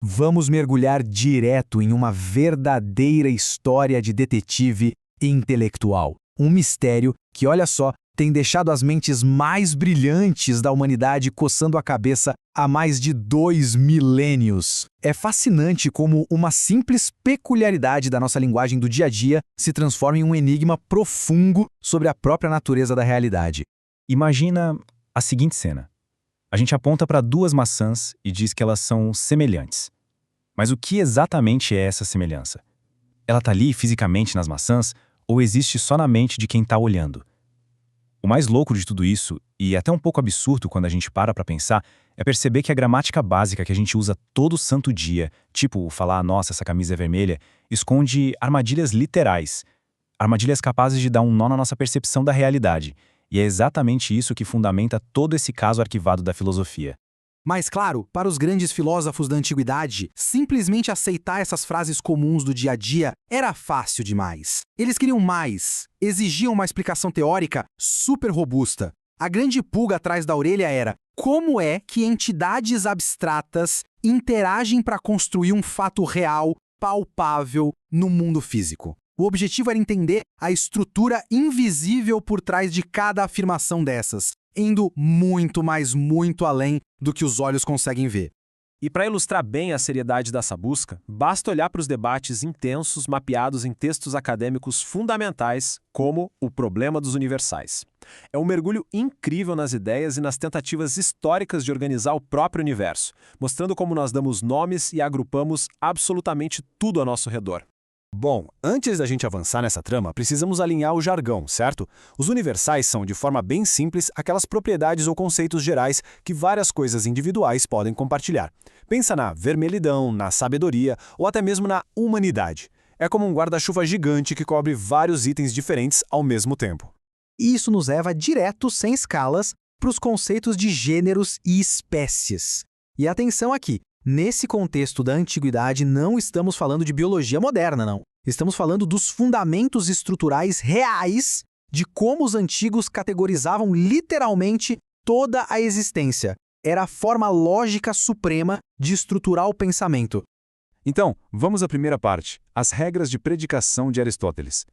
Vamos mergulhar direto em uma verdadeira história de detetive intelectual. Um mistério que, olha só, tem deixado as mentes mais brilhantes da humanidade coçando a cabeça há mais de 2 milênios. É fascinante como uma simples peculiaridade da nossa linguagem do dia a dia se transforma em um enigma profundo sobre a própria natureza da realidade. Imagina a seguinte cena. A gente aponta para duas maçãs e diz que elas são semelhantes. Mas o que exatamente é essa semelhança? Ela está ali fisicamente nas maçãs ou existe só na mente de quem está olhando? O mais louco de tudo isso, e até um pouco absurdo quando a gente para pensar, é perceber que a gramática básica que a gente usa todo santo dia, tipo falar nossa, essa camisa é vermelha, esconde armadilhas literais. Armadilhas capazes de dar um nó na nossa percepção da realidade. E é exatamente isso que fundamenta todo esse caso arquivado da filosofia. Mas claro, para os grandes filósofos da antiguidade, simplesmente aceitar essas frases comuns do dia a dia era fácil demais. Eles queriam mais, exigiam uma explicação teórica super robusta. A grande pulga atrás da orelha era: como é que entidades abstratas interagem para construir um fato real, palpável, no mundo físico? O objetivo era entender a estrutura invisível por trás de cada afirmação dessas, indo muito, mas muito além do que os olhos conseguem ver. E para ilustrar bem a seriedade dessa busca, basta olhar para os debates intensos mapeados em textos acadêmicos fundamentais, como O Problema dos Universais. É um mergulho incrível nas ideias e nas tentativas históricas de organizar o próprio universo, mostrando como nós damos nomes e agrupamos absolutamente tudo ao nosso redor. Bom, antes da gente avançar nessa trama, precisamos alinhar o jargão, certo? Os universais são, de forma bem simples, aquelas propriedades ou conceitos gerais que várias coisas individuais podem compartilhar. Pensa na vermelhidão, na sabedoria ou até mesmo na humanidade. É como um guarda-chuva gigante que cobre vários itens diferentes ao mesmo tempo. Isso nos leva direto, sem escalas, para os conceitos de gêneros e espécies. E atenção aqui! Nesse contexto da antiguidade, não estamos falando de biologia moderna, não. Estamos falando dos fundamentos estruturais reais de como os antigos categorizavam literalmente toda a existência. Era a forma lógica suprema de estruturar o pensamento. Então, vamos à primeira parte, as regras de predicação de Aristóteles.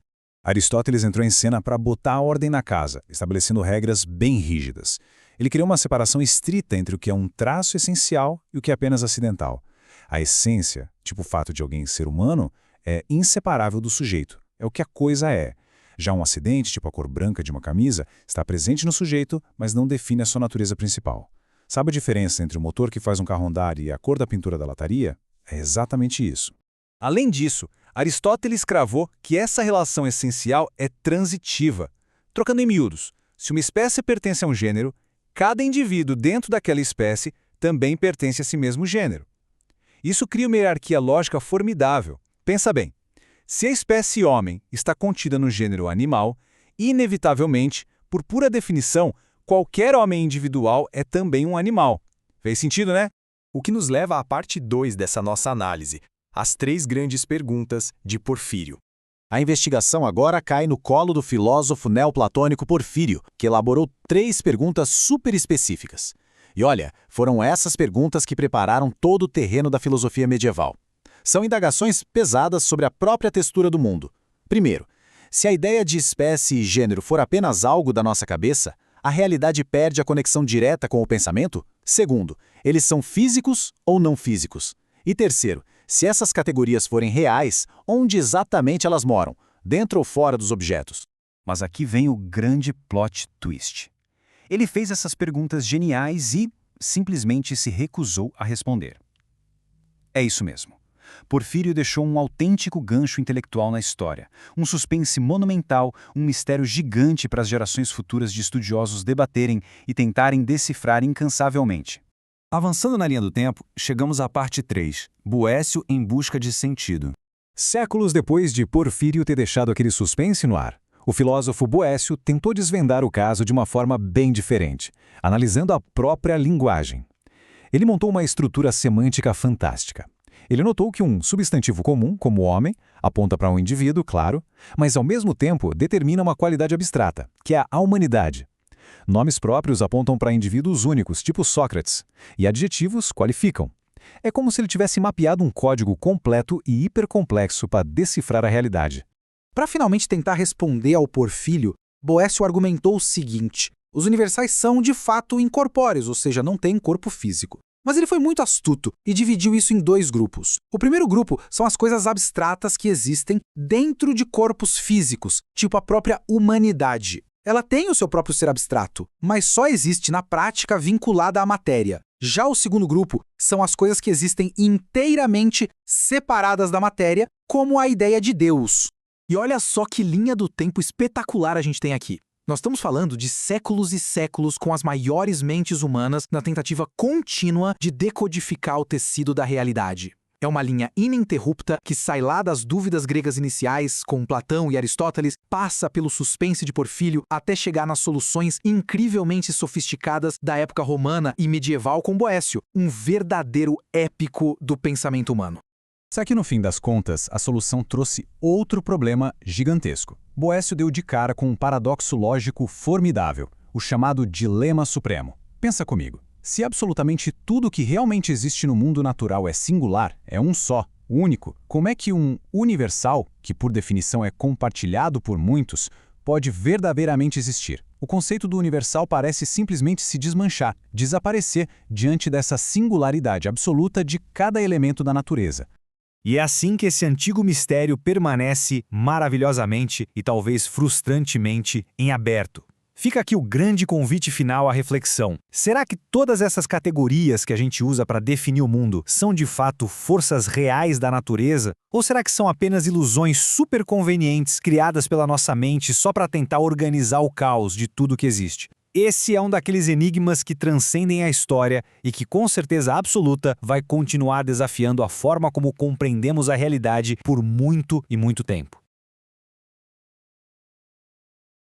Aristóteles entrou em cena para botar a ordem na casa, estabelecendo regras bem rígidas. Ele criou uma separação estrita entre o que é um traço essencial e o que é apenas acidental. A essência, tipo o fato de alguém ser humano, é inseparável do sujeito, é o que a coisa é. Já um acidente, tipo a cor branca de uma camisa, está presente no sujeito, mas não define a sua natureza principal. Sabe a diferença entre o motor que faz um carro andar e a cor da pintura da lataria? É exatamente isso. Além disso, Aristóteles cravou que essa relação essencial é transitiva. Trocando em miúdos, se uma espécie pertence a um gênero, cada indivíduo dentro daquela espécie também pertence a esse mesmo gênero. Isso cria uma hierarquia lógica formidável. Pensa bem, se a espécie homem está contida no gênero animal, inevitavelmente, por pura definição, qualquer homem individual é também um animal. Fez sentido, né? O que nos leva à parte 2 dessa nossa análise, as 3 grandes perguntas de Porfírio. A investigação agora cai no colo do filósofo neoplatônico Porfírio, que elaborou 3 perguntas super específicas. E olha, foram essas perguntas que prepararam todo o terreno da filosofia medieval. São indagações pesadas sobre a própria textura do mundo. Primeiro, se a ideia de espécie e gênero for apenas algo da nossa cabeça, a realidade perde a conexão direta com o pensamento? Segundo, eles são físicos ou não físicos? E terceiro, se essas categorias forem reais, onde exatamente elas moram, dentro ou fora dos objetos? Mas aqui vem o grande plot twist. Ele fez essas perguntas geniais e simplesmente se recusou a responder. É isso mesmo. Porfírio deixou um autêntico gancho intelectual na história, um suspense monumental, um mistério gigante para as gerações futuras de estudiosos debaterem e tentarem decifrar incansavelmente. Avançando na linha do tempo, chegamos à parte 3, Boécio em busca de sentido. Séculos depois de Porfírio ter deixado aquele suspense no ar, o filósofo Boécio tentou desvendar o caso de uma forma bem diferente, analisando a própria linguagem. Ele montou uma estrutura semântica fantástica. Ele notou que um substantivo comum, como homem, aponta para um indivíduo, claro, mas ao mesmo tempo determina uma qualidade abstrata, que é a humanidade. Nomes próprios apontam para indivíduos únicos, tipo Sócrates, e adjetivos qualificam. É como se ele tivesse mapeado um código completo e hipercomplexo para decifrar a realidade. Para finalmente tentar responder ao Porfírio, Boécio argumentou o seguinte: os universais são, de fato, incorpóreos, ou seja, não têm corpo físico. Mas ele foi muito astuto e dividiu isso em dois grupos. O primeiro grupo são as coisas abstratas que existem dentro de corpos físicos, tipo a própria humanidade. Ela tem o seu próprio ser abstrato, mas só existe na prática vinculada à matéria. Já o segundo grupo são as coisas que existem inteiramente separadas da matéria, como a ideia de Deus. E olha só que linha do tempo espetacular a gente tem aqui. Nós estamos falando de séculos e séculos com as maiores mentes humanas na tentativa contínua de decodificar o tecido da realidade. É uma linha ininterrupta que sai lá das dúvidas gregas iniciais, com Platão e Aristóteles, passa pelo suspense de Porfírio até chegar nas soluções incrivelmente sofisticadas da época romana e medieval com Boécio, um verdadeiro épico do pensamento humano. Só que no fim das contas, a solução trouxe outro problema gigantesco. Boécio deu de cara com um paradoxo lógico formidável, o chamado Dilema Supremo. Pensa comigo. Se absolutamente tudo que realmente existe no mundo natural é singular, é um só, único, como é que um universal, que por definição é compartilhado por muitos, pode verdadeiramente existir? O conceito do universal parece simplesmente se desmanchar, desaparecer diante dessa singularidade absoluta de cada elemento da natureza. E é assim que esse antigo mistério permanece maravilhosamente e talvez frustrantemente em aberto. Fica aqui o grande convite final à reflexão. Será que todas essas categorias que a gente usa para definir o mundo são de fato forças reais da natureza? Ou será que são apenas ilusões super convenientes criadas pela nossa mente só para tentar organizar o caos de tudo que existe? Esse é um daqueles enigmas que transcendem a história e que, com certeza absoluta, vai continuar desafiando a forma como compreendemos a realidade por muito e muito tempo.